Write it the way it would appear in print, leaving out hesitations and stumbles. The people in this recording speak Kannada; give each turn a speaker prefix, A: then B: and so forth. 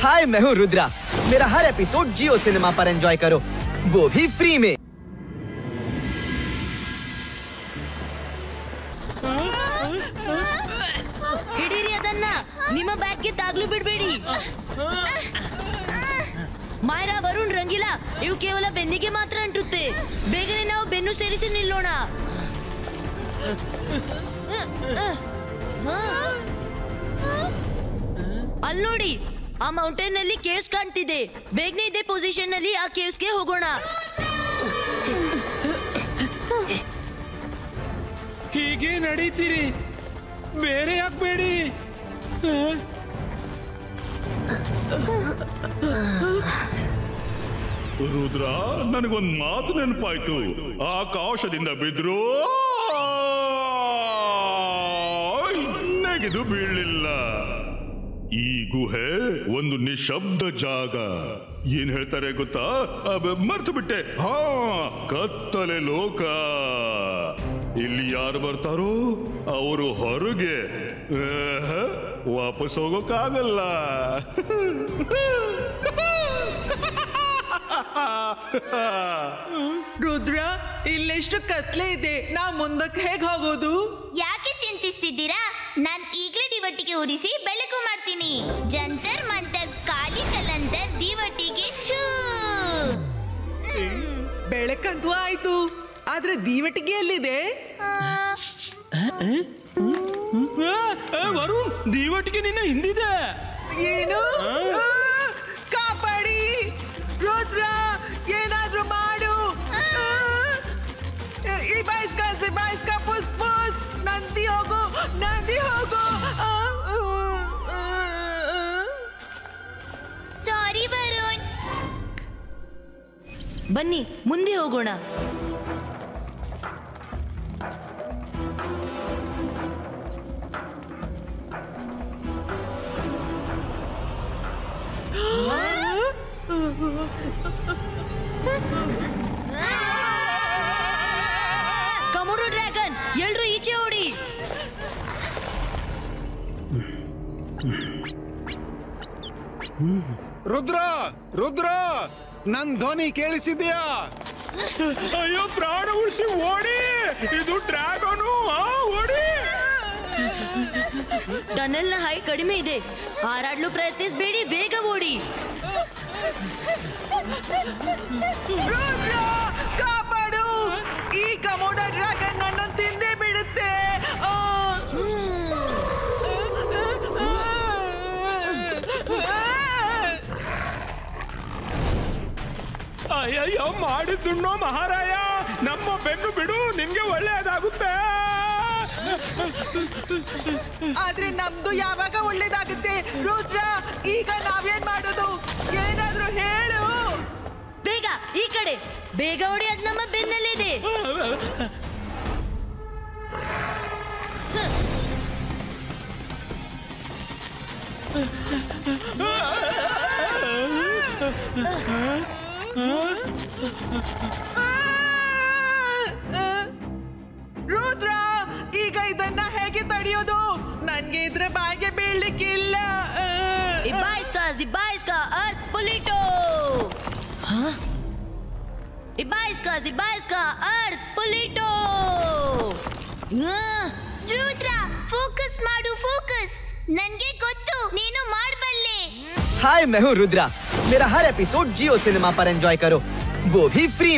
A: हाय, मैं हूँ रुद्रा। मेरा हर एपिसोड जियो सिनेमा पर एंजॉय करो, वो भी फ्री में।
B: ಹಿಡೀರಿ ಅದನ್ನ, ನಿಮ್ಮ ಬ್ಯಾಗ್ಗೆ ತಾಗ್ಲು ಬಿಡಬೇಡಿ. ಮಾಯರಾ, ವರುಣ್, ರಂಗಿಲಾ, ಇವು ಕೇವಲ ಬೆನ್ನಿಗೆ ಮಾತ್ರ ಅಂಟುತ್ತೆ. ಬೇಗನೆ ನಾವು ಬೆನ್ನು ಸೇರಿಸಿ ನಿಲ್ಲೋಣ. ಅಲ್ಲಿ ನೋಡಿ, ಆ ಮೌಂಟೇನ್ ನಲ್ಲಿ ಕೇವ್ಸ್ ಕಾಣ್ತಿದೆ. ಬೇಗನೆ ಇದೇ ಪೊಸಿಷನ್ ನಲ್ಲಿ ಆ ಕೇವ್ಸ್ಗೆ ಹೋಗೋಣ.
C: ಹೀಗೆ ನಡೀತೀರಿ, ಬೇರೆ ಹಾಕ್ಬೇಡಿ.
D: ರುದ್ರ, ನನಗೊಂದು ಮಾತು ನೆನಪಾಯ್ತು. ಆಕಾಶದಿಂದ ಬಿದ್ರು ನೆಗೆದು ಬೀಳಲಿಲ್ಲ. ಈ ಗುಹೆ ಒಂದು ನಿಶಬ್ದ ಜಾಗ. ಏನ್ ಹೇಳ್ತಾರೆ ಗೊತ್ತಾ? ಮರ್ತು ಬಿಟ್ಟೆ. ಹಾ, ಕತ್ತಲೆ ಲೋಕ. ಇಲ್ಲಿ ಯಾರು ಬರ್ತಾರೋ ಅವರು ಹೊರಗೆ, ವಾಪಸ್ ಹೋಗೋಕ್ಕಾಗಲ್ಲ.
E: ರುದ್ರ, ಇಲ್ಲೆಷ್ಟು ಕತ್ಲೆ ಇದೆ, ನಾವು ಮುಂದಕ್ಕೆ ಹೇಗೆ ಹೋಗೋದು?
F: ಯಾಕೆ ಚಿಂತಿಸ್ತಿದ್ದೀರಾ? ನಾನ್ ಈಗಲೇ ದಿವಟಿಗೆ ಉರಿಸಿ ಬೆಳಕು ಮಾಡ್ತೀನಿ. ಜಂತರ್ ಮಂತರ್ ಕಾಲಿ ಕಲಂತರ್ ದಿವಟಿಗೆ ಛೂ.
E: ಬೆಳಕಂತೂ ಆಯ್ತು, ಆದ್ರೆ ದೀವಟಿಗೆ ಎಲ್ಲಿದೆ?
C: ವರುಣ್, ದೀವಟಿಗೆ ನಿನ್ನ ಹಿಂದಿದೆ.
E: ಏನು? ಕಾಪಾಡಿ ರುದ್ರ, ಏನಾದ್ರೂ ಮಾಡು. ಈ ಬಾಯ್ಸ್ಕ ಪುಸ್ ಪುಸ್. ನಂದಿ ಹೋಗು, ನಂದಿ ಹೋಗು.
F: ಸಾರಿ ವರುಣ್.
B: ಬನ್ನಿ ಮುಂದೆ ಹೋಗೋಣ. ಕಮೋಡೋ ಡ್ರ್ಯಾಗನ್, ಎಲ್ರೂ ಈಚೆ ಓಡಿ.
G: ರುದ್ರ, ರುದ್ರ, ನನ್ ಧ್ವನಿ ಕೇಳಿಸಿದ್ಯಾ?
C: ಅಯ್ಯೋ, ಪ್ರಾಣ ಉಳಿಸಿ ಓಡಿ. ಇದು ಡ್ರ್ಯಾಗನು, ಓಡಿ.
B: ಟನಲ್ ನ ಹೈಟ್ ಕಡಿಮೆ ಇದೆ, ಹಾರಾಡ್ಲು ಪ್ರಯತ್ನಿಸಬೇಡಿ, ಬೇಗ ಓಡಿ.
E: ರುದ್ರ, ಕಾಪಾಡು. ಈ ಕಮೋಡೋ ಡ್ರ್ಯಾಗನ್ ನನ್ನನ್ನು ತಿಂದೇ ಬಿಡುತ್ತೆ.
C: ಅಯ್ಯಯ್ಯೋ, ಮಾಡಿದ್ದುಣ್ಣೋ ಮಹಾರಾಯ, ನಮ್ಮ ಬೆನ್ನು ಬಿಡು, ನಿಮ್ಗೆ ಒಳ್ಳೆಯದಾಗುತ್ತೆ.
E: ಆದ್ರೆ ನಮ್ದು ಯಾವಾಗ ಒಳ್ಳೇದಾಗುತ್ತೆ? ರುದ್ರ, ಈಗ ನಾವೇನ್ ಮಾಡೋದು? ಏನಾದ್ರೂ ಹೇಳು.
B: ಬೇಗ ಈ ಕಡೆ, ಬೇಗ ಓಡಿ, ಅದು ನಮ್ಮ ಬೆನ್ನಲ್ಲಿದೆ.
E: ರುದ್ರ, ಈಗ ಇದನ್ನ ಹೇಗೆ ತಡೆಯೋದು? ನನ್ಗೆ ಇದ್ರ ಬಾಯಿಗೆ ಬೀಳ್ಲಿಕ್ಕಿಲ್ಲ.
B: Ibaiska, Earth Polito. Ibaiska, Earth Polito.
F: Rudra, focus ಮಾಡು, ಫೋಕಸ್. ನನ್ಗೆ ಗೊತ್ತು, ನೀನು ಮಾಡಬಲ್ಲೆ.
A: हाय, मैं हूँ रुद्रा। मेरा हर एपिसोड जियो सिनेमा पर एंजॉय करो, वो भी फ्री में।